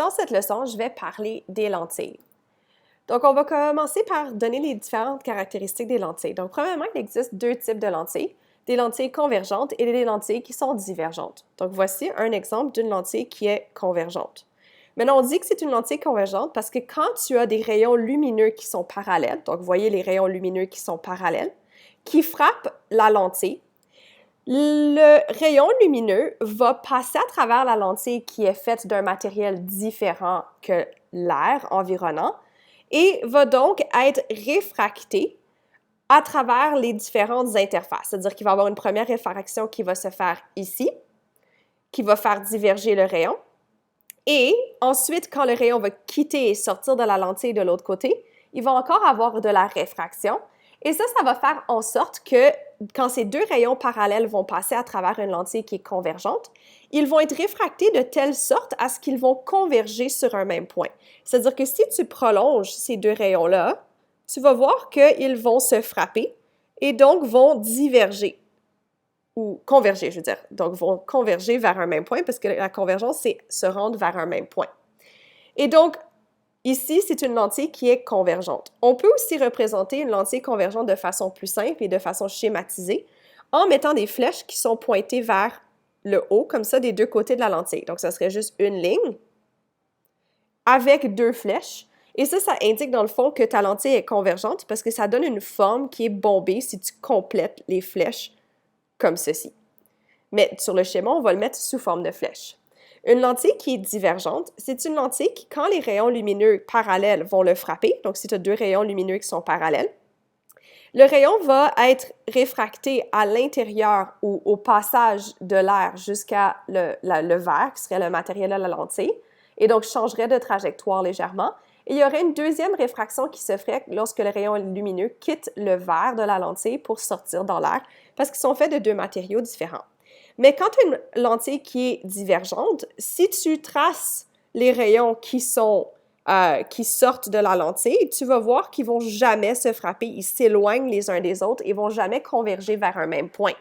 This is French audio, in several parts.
dans cette leçon, je vais parler des lentilles. Donc, on va commencer par donner les différentes caractéristiques des lentilles. Donc, premièrement, il existe deux types de lentilles, des lentilles convergentes et des lentilles qui sont divergentes. Donc, voici un exemple d'une lentille qui est convergente. Maintenant, on dit que c'est une lentille convergente parce que quand tu as des rayons lumineux qui sont parallèles, donc voyez les rayons lumineux qui sont parallèles, qui frappent la lentille, le rayon lumineux va passer à travers la lentille qui est faite d'un matériel différent que l'air environnant et va donc être réfracté à travers les différentes interfaces. C'est-à-dire qu'il va y avoir une première réfraction qui va se faire ici, qui va faire diverger le rayon. Et ensuite, quand le rayon va quitter et sortir de la lentille de l'autre côté, il va encore avoir de la réfraction. Et ça va faire en sorte que quand ces deux rayons parallèles vont passer à travers une lentille qui est convergente, ils vont être réfractés de telle sorte à ce qu'ils vont converger sur un même point. C'est-à-dire que si tu prolonges ces deux rayons-là, tu vas voir qu'ils vont se frapper et donc vont diverger. Ou converger, je veux dire. Donc, vont converger vers un même point parce que la convergence, c'est se rendre vers un même point. Et donc, ici, c'est une lentille qui est convergente. On peut aussi représenter une lentille convergente de façon plus simple et de façon schématisée en mettant des flèches qui sont pointées vers le haut, comme ça, des deux côtés de la lentille. Donc, ça serait juste une ligne avec deux flèches. Et ça indique dans le fond que ta lentille est convergente parce que ça donne une forme qui est bombée si tu complètes les flèches comme ceci. Mais sur le schéma, on va le mettre sous forme de flèche. Une lentille qui est divergente, c'est une lentille qui, quand les rayons lumineux parallèles vont le frapper, donc si tu as deux rayons lumineux qui sont parallèles, le rayon va être réfracté à l'intérieur ou au passage de l'air jusqu'à le verre, qui serait le matériel de la lentille, et donc changerait de trajectoire légèrement. Et il y aurait une deuxième réfraction qui se ferait lorsque le rayon lumineux quitte le verre de la lentille pour sortir dans l'air, parce qu'ils sont faits de deux matériaux différents. Mais quand tu as une lentille qui est divergente, si tu traces les rayons qui sortent de la lentille, tu vas voir qu'ils ne vont jamais se frapper, ils s'éloignent les uns des autres et ne vont jamais converger vers un même point.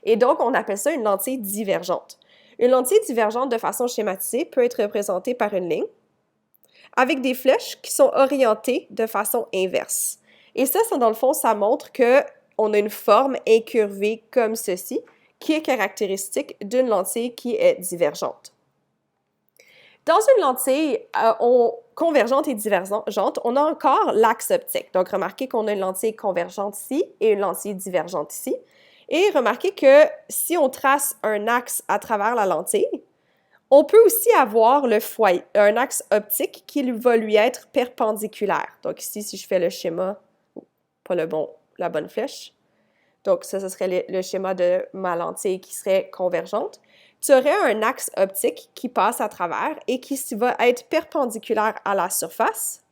Et donc, on appelle ça une lentille divergente. Une lentille divergente de façon schématisée peut être représentée par une ligne avec des flèches qui sont orientées de façon inverse. Et ça dans le fond, ça montre qu'on a une forme incurvée comme ceci, qui est caractéristique d'une lentille qui est divergente. Dans une lentille convergente et divergente, on a encore l'axe optique. Donc, remarquez qu'on a une lentille convergente ici et une lentille divergente ici. Et remarquez que si on trace un axe à travers la lentille, on peut aussi avoir un axe optique qui va lui être perpendiculaire. Donc ici, si je fais le schéma, pas la bonne flèche, donc ça, ce serait le schéma de ma lentille qui serait convergente, tu aurais un axe optique qui passe à travers et qui va être perpendiculaire à la surface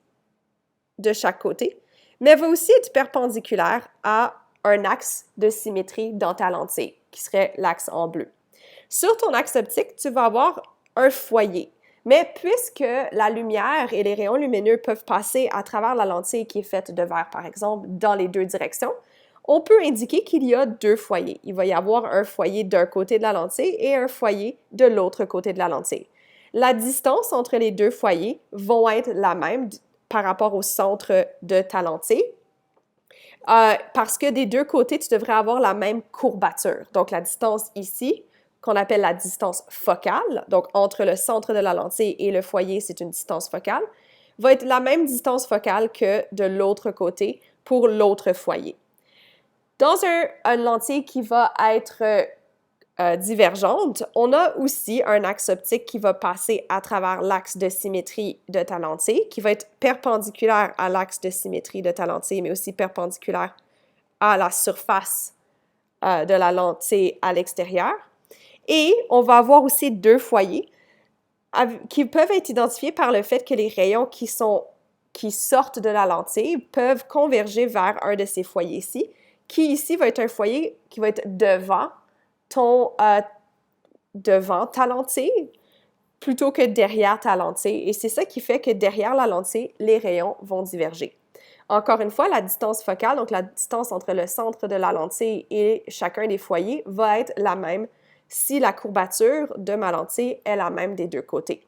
de chaque côté, mais va aussi être perpendiculaire à un axe de symétrie dans ta lentille, qui serait l'axe en bleu. Sur ton axe optique, tu vas avoir un foyer. Mais puisque la lumière et les rayons lumineux peuvent passer à travers la lentille qui est faite de verre, par exemple, dans les deux directions, on peut indiquer qu'il y a deux foyers. Il va y avoir un foyer d'un côté de la lentille et un foyer de l'autre côté de la lentille. La distance entre les deux foyers vont être la même par rapport au centre de ta lentille. Parce que des deux côtés, tu devrais avoir la même courbature. Donc, la distance ici, qu'on appelle la distance focale, donc entre le centre de la lentille et le foyer, c'est une distance focale, va être la même distance focale que de l'autre côté pour l'autre foyer. Dans une lentille qui va être divergente, on a aussi un axe optique qui va passer à travers l'axe de symétrie de ta lentille, qui va être perpendiculaire à l'axe de symétrie de ta lentille, mais aussi perpendiculaire à la surface de la lentille à l'extérieur. Et on va avoir aussi deux foyers qui peuvent être identifiés par le fait que les rayons qui sortent de la lentille peuvent converger vers un de ces foyers-ci, qui ici va être un foyer qui va être devant ta lentille plutôt que derrière ta lentille. Et c'est ça qui fait que derrière la lentille, les rayons vont diverger. Encore une fois, la distance focale, donc la distance entre le centre de la lentille et chacun des foyers, va être la même si la courbature de ma lentille est la même des deux côtés.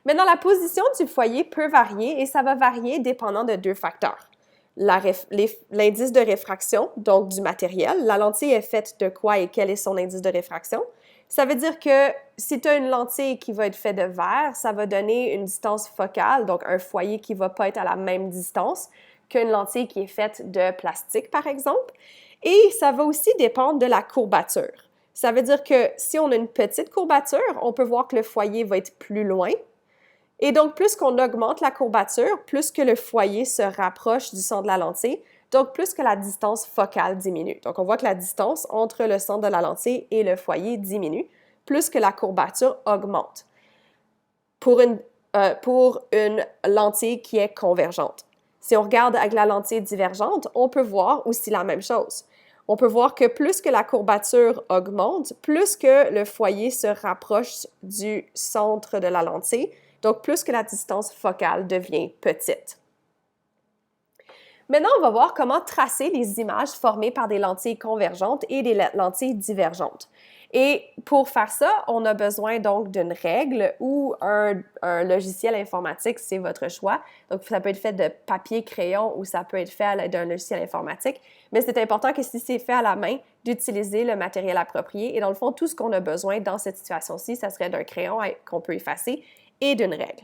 Maintenant, la position du foyer peut varier et ça va varier dépendant de deux facteurs. L'indice de réfraction, donc du matériel. La lentille est faite de quoi et quel est son indice de réfraction? Ça veut dire que si tu as une lentille qui va être faite de verre, ça va donner une distance focale, donc un foyer qui ne va pas être à la même distance qu'une lentille qui est faite de plastique, par exemple. Et ça va aussi dépendre de la courbature. Ça veut dire que si on a une petite courbature, on peut voir que le foyer va être plus loin. Et donc, plus qu'on augmente la courbature, plus que le foyer se rapproche du centre de la lentille, donc plus que la distance focale diminue. Donc, on voit que la distance entre le centre de la lentille et le foyer diminue, plus que la courbature augmente pour une lentille qui est convergente. Si on regarde avec la lentille divergente, on peut voir aussi la même chose. On peut voir que plus que la courbature augmente, plus que le foyer se rapproche du centre de la lentille, donc plus que la distance focale devient petite. Maintenant, on va voir comment tracer les images formées par des lentilles convergentes et des lentilles divergentes. Et pour faire ça, on a besoin donc d'une règle ou un logiciel informatique, c'est votre choix. Donc, ça peut être fait de papier, crayon ou ça peut être fait à l'aide d'un logiciel informatique. Mais c'est important que si c'est fait à la main, d'utiliser le matériel approprié. Et dans le fond, tout ce qu'on a besoin dans cette situation-ci, ça serait d'un crayon qu'on peut effacer et d'une règle.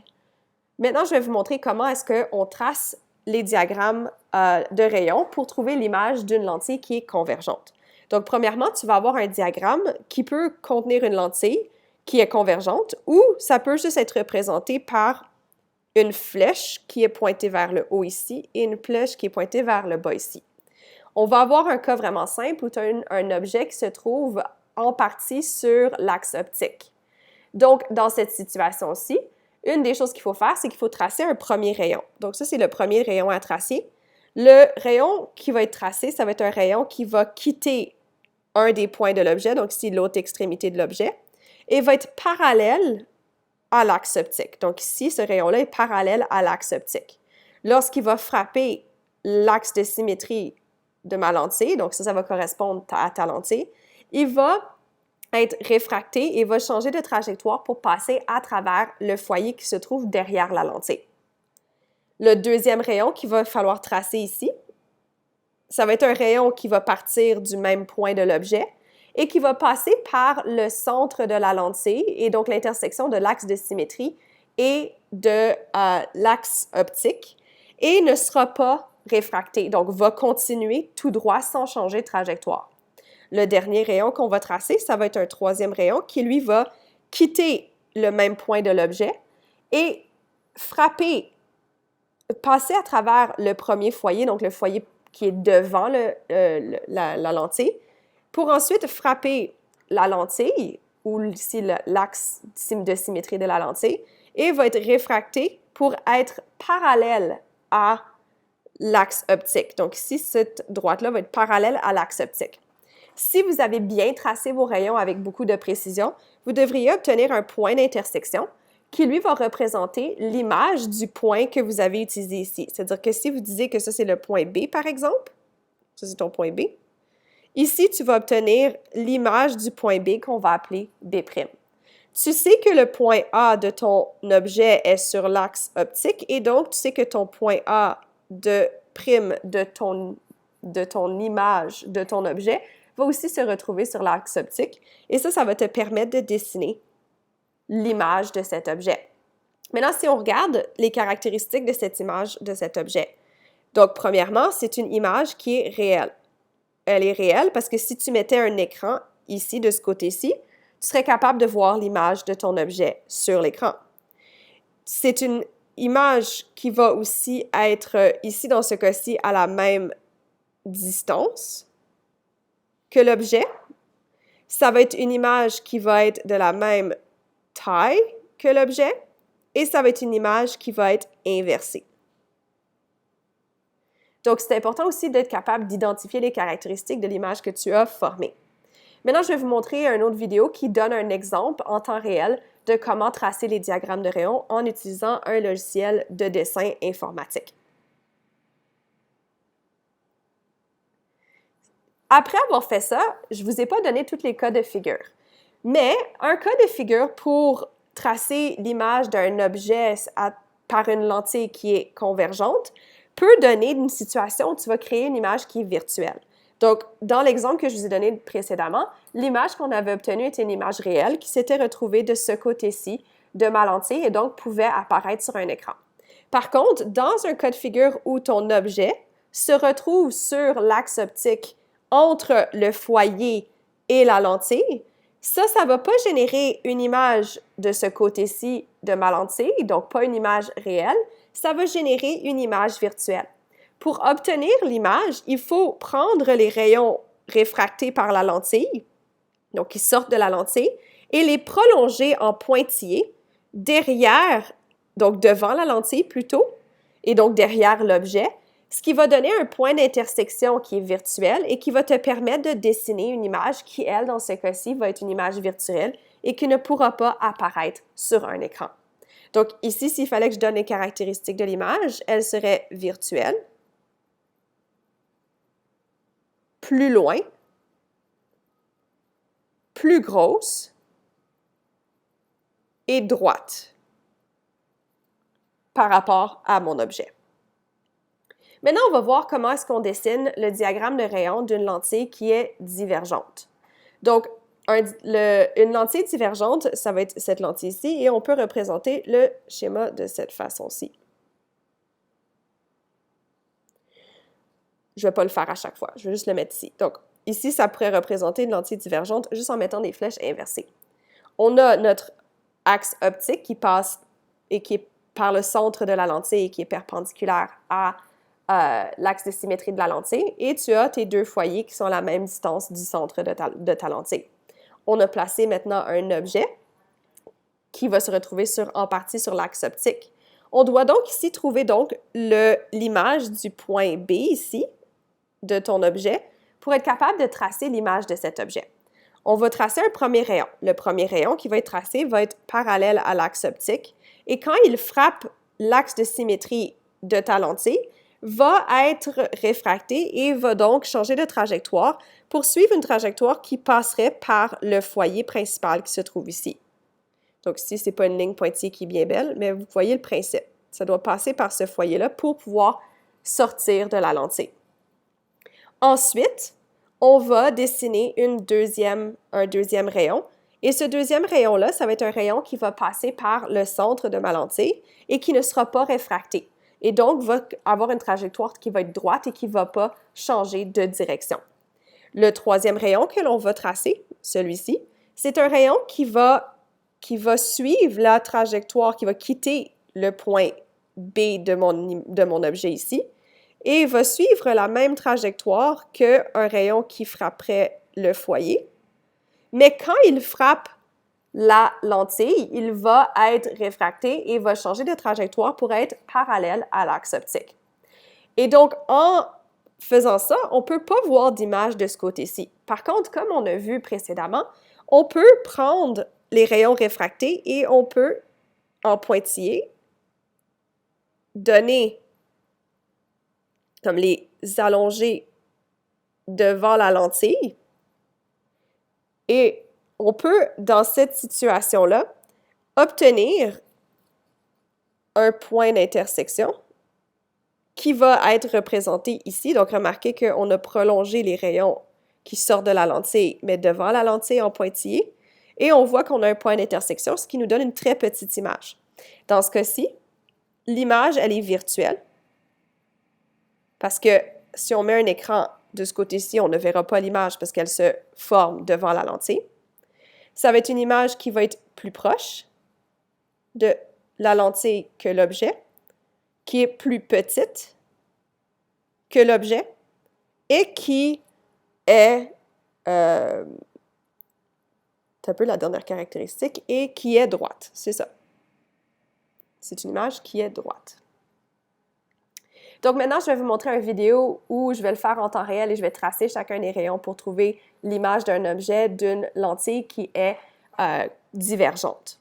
Maintenant, je vais vous montrer comment est-ce qu'on trace les diagrammes de rayons pour trouver l'image d'une lentille qui est convergente. Donc, premièrement, tu vas avoir un diagramme qui peut contenir une lentille qui est convergente ou ça peut juste être représenté par une flèche qui est pointée vers le haut ici et une flèche qui est pointée vers le bas ici. On va avoir un cas vraiment simple où tu as un objet qui se trouve en partie sur l'axe optique. Donc, dans cette situation-ci, une des choses qu'il faut faire, c'est qu'il faut tracer un premier rayon. Donc, ça, c'est le premier rayon à tracer. Le rayon qui va être tracé, ça va être un rayon qui va quitter un des points de l'objet, donc ici, l'autre extrémité de l'objet, et va être parallèle à l'axe optique. Donc, ici, ce rayon-là est parallèle à l'axe optique. Lorsqu'il va frapper l'axe de symétrie de ma lentille, donc ça va correspondre à ta lentille, il va être réfracté et va changer de trajectoire pour passer à travers le foyer qui se trouve derrière la lentille. Le deuxième rayon qu'il va falloir tracer ici, ça va être un rayon qui va partir du même point de l'objet et qui va passer par le centre de la lentille et donc l'intersection de l'axe de symétrie et de l'axe optique et ne sera pas réfracté, donc va continuer tout droit sans changer de trajectoire. Le dernier rayon qu'on va tracer, ça va être un troisième rayon qui, lui, va quitter le même point de l'objet et frapper, passer à travers le premier foyer, donc le foyer qui est devant la lentille, pour ensuite frapper la lentille, ou ici l'axe de symétrie de la lentille, et va être réfracté pour être parallèle à l'axe optique. Donc ici, cette droite-là va être parallèle à l'axe optique. Si vous avez bien tracé vos rayons avec beaucoup de précision, vous devriez obtenir un point d'intersection qui, lui, va représenter l'image du point que vous avez utilisé ici. C'est-à-dire que si vous disiez que ça, c'est le point B, par exemple, ça, c'est ton point B, ici, tu vas obtenir l'image du point B qu'on va appeler B'. Tu sais que le point A de ton objet est sur l'axe optique et donc, tu sais que ton point A de prime de ton image, de ton objet, va aussi se retrouver sur l'axe optique. Et ça va te permettre de dessiner l'image de cet objet. Maintenant, si on regarde les caractéristiques de cette image, de cet objet. Donc, premièrement, c'est une image qui est réelle. Elle est réelle parce que si tu mettais un écran ici, de ce côté-ci, tu serais capable de voir l'image de ton objet sur l'écran. C'est une image qui va aussi être, ici, dans ce cas-ci, à la même distance que l'objet. Ça va être une image qui va être de la même taille que l'objet et ça va être une image qui va être inversée. Donc, c'est important aussi d'être capable d'identifier les caractéristiques de l'image que tu as formée. Maintenant, je vais vous montrer une autre vidéo qui donne un exemple en temps réel de comment tracer les diagrammes de rayons en utilisant un logiciel de dessin informatique. Après avoir fait ça, je ne vous ai pas donné tous les cas de figure. Mais un cas de figure pour tracer l'image d'un objet par une lentille qui est convergente peut donner une situation où tu vas créer une image qui est virtuelle. Donc, dans l'exemple que je vous ai donné précédemment, l'image qu'on avait obtenue était une image réelle qui s'était retrouvée de ce côté-ci de ma lentille et donc pouvait apparaître sur un écran. Par contre, dans un cas de figure où ton objet se retrouve sur l'axe optique entre le foyer et la lentille, ça ne va pas générer une image de ce côté-ci de ma lentille, donc pas une image réelle, ça va générer une image virtuelle. Pour obtenir l'image, il faut prendre les rayons réfractés par la lentille, donc qui sortent de la lentille, et les prolonger en pointillés derrière, donc devant la lentille plutôt, et donc derrière l'objet, ce qui va donner un point d'intersection qui est virtuel et qui va te permettre de dessiner une image qui, elle, dans ce cas-ci, va être une image virtuelle et qui ne pourra pas apparaître sur un écran. Donc ici, s'il fallait que je donne les caractéristiques de l'image, elle serait virtuelle, plus loin, plus grosse et droite par rapport à mon objet. Maintenant, on va voir comment est-ce qu'on dessine le diagramme de rayon d'une lentille qui est divergente. Donc, une lentille divergente, ça va être cette lentille ici, et on peut représenter le schéma de cette façon-ci. Je ne vais pas le faire à chaque fois, je vais juste le mettre ici. Donc, ici, ça pourrait représenter une lentille divergente juste en mettant des flèches inversées. On a notre axe optique qui passe et qui est par le centre de la lentille et qui est perpendiculaire à l'axe de symétrie de la lentille, et tu as tes deux foyers qui sont à la même distance du centre de ta lentille. On a placé maintenant un objet qui va se retrouver en partie sur l'axe optique. On doit donc ici trouver donc l'image du point B ici, de ton objet, pour être capable de tracer l'image de cet objet. On va tracer un premier rayon. Le premier rayon qui va être tracé va être parallèle à l'axe optique, et quand il frappe l'axe de symétrie de ta lentille, va être réfracté et va donc changer de trajectoire pour suivre une trajectoire qui passerait par le foyer principal qui se trouve ici. Donc ici, ce n'est pas une ligne pointillée qui est bien belle, mais vous voyez le principe. Ça doit passer par ce foyer-là pour pouvoir sortir de la lentille. Ensuite, on va dessiner un deuxième rayon. Et ce deuxième rayon-là, ça va être un rayon qui va passer par le centre de ma lentille et qui ne sera pas réfracté. Et donc, va avoir une trajectoire qui va être droite et qui ne va pas changer de direction. Le troisième rayon que l'on va tracer, celui-ci, c'est un rayon qui va suivre la trajectoire, qui va quitter le point B de mon objet ici, et va suivre la même trajectoire qu'un rayon qui frapperait le foyer. Mais quand il frappe la lentille, il va être réfracté et va changer de trajectoire pour être parallèle à l'axe optique. Et donc, en faisant ça, on ne peut pas voir d'image de ce côté-ci. Par contre, comme on a vu précédemment, on peut prendre les rayons réfractés et on peut, en pointillés, donner, comme les allonger devant la lentille. Et on peut, dans cette situation-là, obtenir un point d'intersection qui va être représenté ici. Donc, remarquez qu'on a prolongé les rayons qui sortent de la lentille, mais devant la lentille en pointillé. Et on voit qu'on a un point d'intersection, ce qui nous donne une très petite image. Dans ce cas-ci, l'image, elle est virtuelle. Parce que si on met un écran de ce côté-ci, on ne verra pas l'image parce qu'elle se forme devant la lentille. Ça va être une image qui va être plus proche de la lentille que l'objet, qui est plus petite que l'objet et qui est, c'est un peu la dernière caractéristique, et qui est droite. C'est ça. C'est une image qui est droite. Donc maintenant, je vais vous montrer une vidéo où je vais le faire en temps réel et je vais tracer chacun des rayons pour trouver l'image d'un objet d'une lentille qui est divergente.